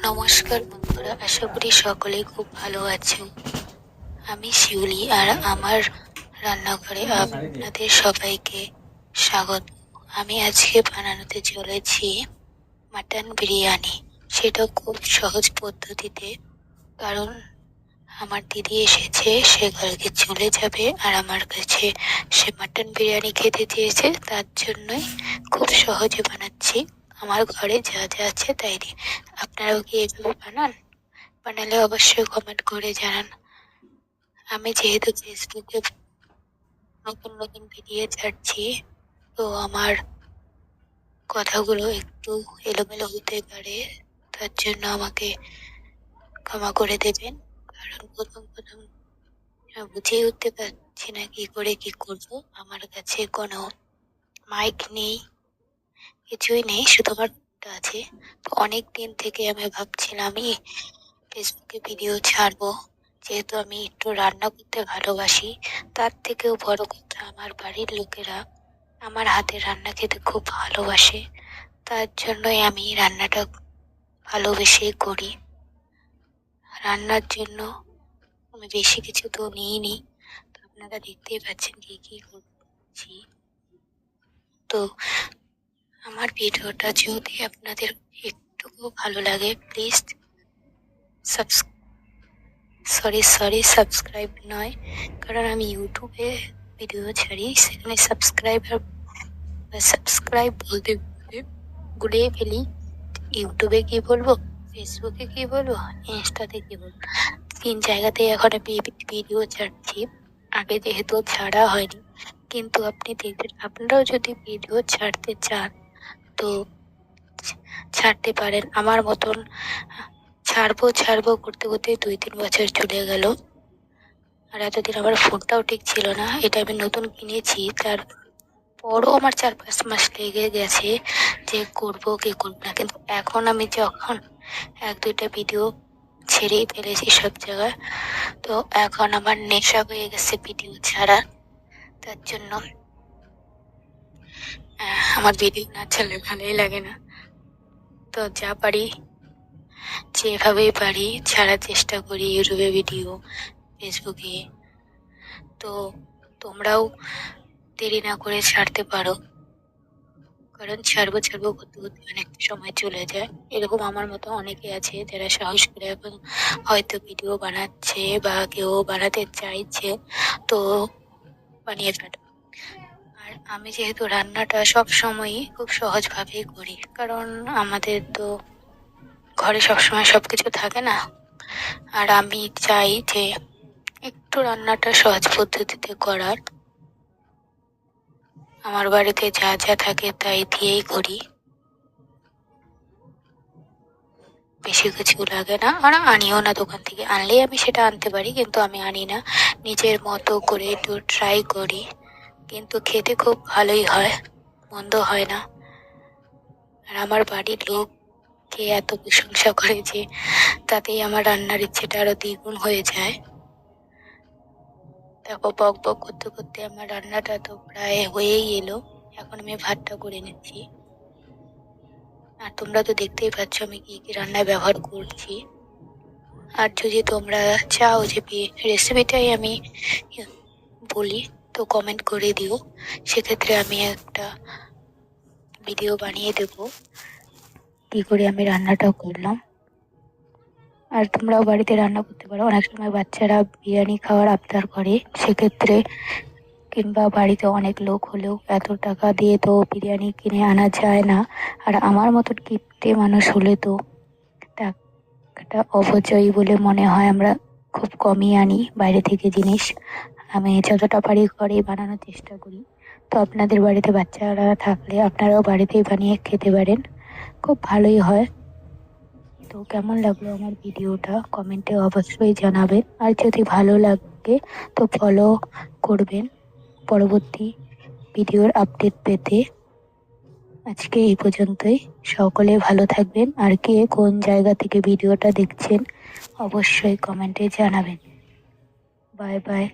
নমস্কার বন্ধুরা, আশা করি সকলেই খুব ভালো আছেন। আমি শিউলি আর আমার রান্নাঘরে আপনাদের সবাইকে স্বাগত। আমি আজকে বানাতে চলেছি মাটন বিরিয়ানি। সেটা খুব সহজ পদ্ধতিতে, কারণ আমার দিদি এসেছে, সে কালকে চলে যাবে আর আমার কাছে সে মাটন বিরিয়ানি খেতে চেয়েছে, তার জন্যই খুব সহজে বানাচ্ছি। আমার ঘরে যা যা আছে তাই দিয়ে। আপনারাও কি এভাবে বানান? বানালে অবশ্যই কমেন্ট করে জানান। আমি যেহেতু ফেসবুকে নতুন নতুন ভিডিও ছাড়ছি, তো আমার কথাগুলো একটু এলোমেলো হতে পারে, তার জন্য আমাকে ক্ষমা করে দেবেন। কারণ প্রথম প্রথম বুঝেই উঠতে পারছি না কি করে কি করবো। আমার কাছে কোনো মাইক নেই, কিছুই নেই, শুধু আমার ফোনটা আছে। তো অনেক দিন থেকে আমি ভাবছিলাম আমি ফেসবুকে ভিডিও ছাড়বো, যেহেতু আমি একটু রান্না করতে ভালোবাসি। তার থেকেও বড় কথা, আমার বাড়ির লোকেরা আমার হাতের রান্না খেতে খুব ভালোবাসে, তার জন্যই আমি রান্নাটা ভালোবেসে করি। রান্নার জন্য আমি বেশি কিছু তো নিইনি, তো আপনারা দেখতেই পাচ্ছেন কি কি করছি। তো আমার ভিডিওটা যদি আপনাদের একটুকু ভালো লাগে, প্লিজ সাবস্ক্রাইব নয়, কারণ আমি ইউটিউবে ভিডিও ছাড়ি, সেখানে সাবস্ক্রাইব বলতে গুলিয়ে ফেলি। ইউটিউবে কি বলবো, ফেসবুকে কি বলবো, ইনস্টাতে কি বলবো, 3 জায়গাতে এখন আমি ভিডিও ছাড়ছি। আগে যেহেতু ছাড়া হয়নি, কিন্তু আপনি দেখবেন, আপনারাও যদি ভিডিও ছাড়তে চান তো ছাড়তে পারেন। আমার মতন ছাড়বো করতে করতে 2-3 বছর চলে গেল, আর এতদিন আমার ফোনটাও ঠিক ছিল না। এটা আমি নতুন কিনেছি, তারপরও আমার 4-5 মাস লেগে গেছে যে করবো কি করবো না। কিন্তু এখন আমি যখন 1-2টা ভিডিও ছেড়েই ফেলেছি সব জায়গায়, তো এখন আমার নেশা হয়ে গেছে ভিডিও ছাড়া। তার জন্য আমার ভিডিও না ছাড়লে ভালোই লাগে না। তো যা পারি, যেভাবেই পারি ছাড়ার চেষ্টা করি ইউটিউবে ভিডিও, ফেসবুকে। তো তোমরাও দেরি না করে ছাড়তে পারো, কারণ ছাড়বো করতে করতে অনেক সময় চলে যায়। এরকম আমার মতো অনেকে আছে যারা সাহস করে এখন হয়তো ভিডিও বানাচ্ছে বা কেউ বানাতে চাইছে, তো বানিয়ে ফেলো। আর আমি যেহেতু রান্নাটা সব সময়ই খুব সহজভাবেই করি, কারণ আমাদের তো ঘরে সবসময় সবকিছু থাকে না। আর আমি চাই যে একটু রান্নাটা সহজ পদ্ধতিতে করার। আমার বাড়িতে যা যা থাকে তাই দিয়েই করি, বেশি কিছু লাগে না। আর আনিও না দোকান থেকে, আনলেই আমি সেটা আনতে পারি, কিন্তু আমি আনি না। নিজের মতো করে একটু ট্রাই করি, কিন্তু খেতে খুব ভালোই হয়, মন্দ হয় না। আর আমার বাড়ির লোককে এত প্রশংসা করে যে তাতেই আমার রান্নার ইচ্ছেটা আরো দ্বিগুণ হয়ে যায়। দেখো, বক বক করতে করতে আমার রান্নাটা তো প্রায় হয়েই এলো। এখন আমি ভাতটা করে নিচ্ছি। আর তোমরা তো দেখতেই পাচ্ছ আমি কি কি রান্নায় ব্যবহার করছি। আর যদি তোমরা চাও যে রেসিপিটাই আমি বলি, তো কমেন্ট করে দিও, সেক্ষেত্রে আমি একটা ভিডিও বানিয়ে দেবো কি করে আমি রান্নাটা করলাম। আর তোমরাও বাড়িতে রান্না করতে পারো। অনেক সময় বাচ্চারা বিরিয়ানি খাওয়ার আবদার করে, সেক্ষেত্রে কিংবা বাড়িতে অনেক লোক হলেও এত টাকা দিয়ে তো বিরিয়ানি কিনে আনা যায় না। আর আমার মতন কিপ্টে মানুষ হলে তো টাকাটা অপচয় বলে মনে হয়। আমরা খুব কমই আনি বাইরে থেকে জিনিস। আমি যতটা পারি ঘরেই বানানোর চেষ্টা করি। তো আপনাদের বাড়িতে বাচ্চারা থাকলে আপনারাও বাড়িতেই বানিয়ে খেতে পারেন, খুব ভালোই হয়। তো কেমন লাগলো আমার ভিডিওটা কমেন্টে অবশ্যই জানাবেন। আর যদি ভালো লাগে তো ফলো করবেন পরবর্তী ভিডিওর আপডেট পেতে। আজকে এই পর্যন্তই। সকলে ভালো থাকবেন। আর কে কোন জায়গা থেকে ভিডিওটা দেখছেন অবশ্যই কমেন্টে জানাবেন। Bye bye.